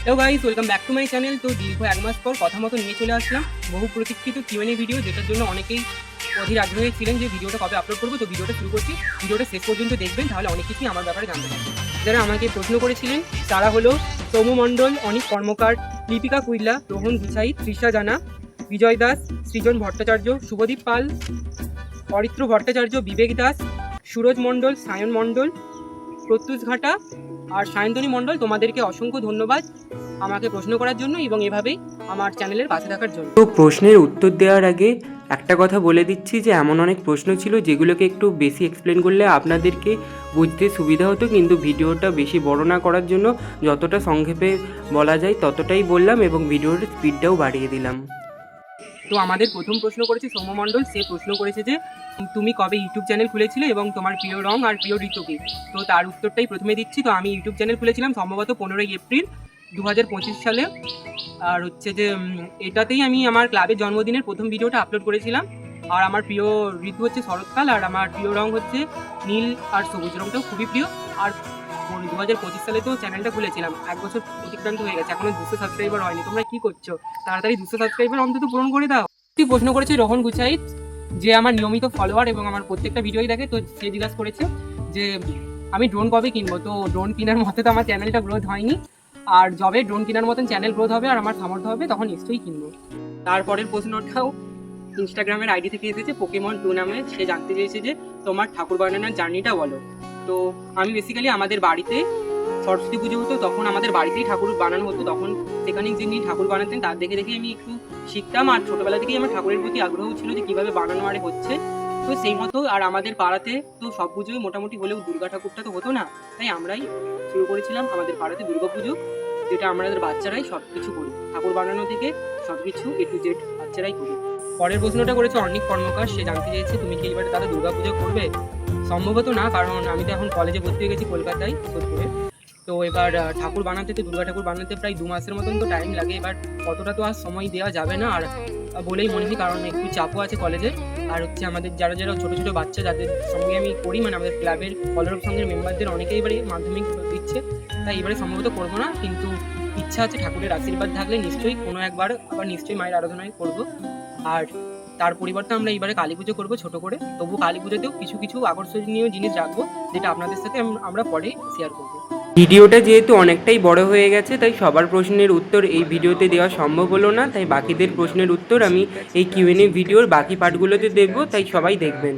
Hello guys, welcome back to my channel. তো দীর্ঘ এক মাস পর কথা মতো নিয়ে চলে আসলাম বহু প্রতীক্ষিত কিউএনএ ভিডিও, যেটার জন্য অনেকেই অধীর আগ্রহী ছিলেন যে ভিডিওটা কবে আপলোড করবো। তো ভিডিওটা শুরু করছি, ভিডিওটা শেষ পর্যন্ত দেখবেন, তাহলে অনেক কিছুই আমার ব্যাপারে জানতে পারবেন। যারা আমাকে প্রশ্ন করেছিলেন তারা হলো সৌম্য মণ্ডল, অনিক কর্মকার, লিপিকা কুইল্লা, রোহন গুছাই, তৃষা জানা, বিজয় দাস, সৃজন ভট্টাচার্য, শুভদীপ পাল, অরিত্র ভট্টাচার্য, বিবেক দাস, সুরজ মণ্ডল, সায়ন মণ্ডল, প্রত্যুষ ঘাটা আর সায়ন্তনী মণ্ডল। তোমাদেরকে অসংখ্য ধন্যবাদ আমাকে প্রশ্ন করার জন্য এবং এভাবেই আমার চ্যানেলের পাশে থাকার জন্য। তো প্রশ্নের উত্তর দেওয়ার আগে একটা কথা বলে দিচ্ছি যে এমন অনেক প্রশ্ন ছিল যেগুলোকে একটু বেশি এক্সপ্লেন করলে আপনাদেরকে বুঝতে সুবিধা হতো, কিন্তু ভিডিওটা বেশি বড় না করার জন্য যতটা সংক্ষেপে বলা যায় ততটাই বললাম এবং ভিডিওর স্পিডটাও বাড়িয়ে দিলাম। তো আমাদের প্রথম প্রশ্ন করেছে সৌম্য মণ্ডল। সে প্রশ্ন করেছে যে তুমি কবে ইউটিউব চ্যানেল খুলেছিলে এবং তোমার প্রিয় রং আর প্রিয় ঋতু কি। তো তার উত্তরটাই প্রথমে দিচ্ছি। তো আমি ইউটিউব চ্যানেল খুলেছিলাম সম্ভবত 15ই এপ্রিল 2025 সালে। আর হচ্ছে যে এটাতেই আমি আমার ক্লাবের জন্মদিনের প্রথম ভিডিওটা আপলোড করেছিলাম। আর আমার প্রিয় ঋতু হচ্ছে শরৎকাল, আর আমার প্রিয় রং হচ্ছে নীল আর সবুজ। রংটাও খুবই প্রিয়। আর 2025 সালে তো চ্যানেলটা খুলেছিলাম, এক বছর অতিক্রান্ত হয়ে গেছে, এখনো 200 সাবস্ক্রাইবার হয়নি। তোমরা কি করছো? তাড়াতাড়ি 200 সাবস্ক্রাইবার অন্তত পূরণ করে দাও। তুই প্রশ্ন করেছে রোহন গুছাই, যে আমার নিয়মিত ফলোয়ার এবং আমার প্রত্যেকটা ভিডিওই দেখে। তো সে জিজ্ঞাসা করেছে যে আমি ড্রোন কবে কিনবো। তো ড্রোন কেনার মতো তো আমার চ্যানেলটা গ্রোথ হয়নি, আর যবে ড্রোন কেনার মতন চ্যানেল গ্রোথ হবে আর আমার সামর্থ্য হবে তখন নিশ্চয়ই কিনবো। তারপরের প্রশ্নটাও ইনস্টাগ্রামের আইডি থেকে এসেছে, পোকেমন 2 নামে। সে জানতে চেয়েছে যে তোমার ঠাকুর বানানোর জার্নিটা বলো। তো আমি বেসিক্যালি আমাদের বাড়িতে সরস্বতী পুজো হতো, তখন আমাদের বাড়িতেই ঠাকুর বানানো হতো। তখন সেখানে যিনি ঠাকুর বানাতেন তার দেখে দেখে আমি একটু শিখতাম, আর ছোটোবেলা থেকেই আমার ঠাকুরের প্রতি আগ্রহ ছিল যে কীভাবে বানানো আরে হচ্ছে। তো সেই মতো আর আমাদের পাড়াতে তো সব পুজোই মোটামুটি হলেও দুর্গা ঠাকুরটা তো হতো না, তাই আমরাই শুরু করেছিলাম আমাদের পাড়াতে দুর্গা পুজো, যেটা আমাদের বাচ্চারাই সব কিছু করি, ঠাকুর বানানো থেকে সব কিছু A to Z বাচ্চারাই করি। পরের প্রশ্নটা করেছে অনিক কর্মকার। সে জানতে চেয়েছে তুমি কি এবারে তাহলে দুর্গা পুজো করবে। সম্ভবত না, কারণ আমি তো এখন কলেজে ভর্তি হয়ে গেছি কলকাতায়, সোদপুরে। তো এবার ঠাকুর বানাতে, তো দুর্গা ঠাকুর বানাতে প্রায় 2 মাসের মতন তো টাইম লাগে। এবার কতটা তো আর সময় দেওয়া যাবে না আর বলেই মনে হয়, কারণ একটু চাপও আছে কলেজের। আর হচ্ছে আমাদের যারা যারা ছোটো ছোটো বাচ্চা যাদের সঙ্গে আমি করি, মানে আমাদের ক্লাবের কলরব সঙ্গের মেম্বারদের অনেকেই এবারে মাধ্যমিক দিচ্ছে, তাই এবারে সম্ভবত করবো না। কিন্তু ইচ্ছা আছে, ঠাকুরের আশীর্বাদ থাকলে নিশ্চয়ই কোনো একবার আবার নিশ্চয়ই মায়ের আরাধনায় করবো। আর তার পরিবর্তে আমরা এইবারে কালী পুজো করবো ছোট করে। তবু কালী পুজোতেও কিছু কিছু আকর্ষণীয় জিনিস রাখবো, যেটা আপনাদের সাথে আমরা পরে শেয়ার করবো। ভিডিওটা যেহেতু অনেকটাই বড় হয়ে গেছে তাই সবার প্রশ্নের উত্তর এই ভিডিওতে দেওয়া সম্ভব হলো না, তাই বাকিদের প্রশ্নের উত্তর আমি এই কিউএনএ ভিডিওর বাকি পার্টগুলোতে দেবো, তাই সবাই দেখবেন।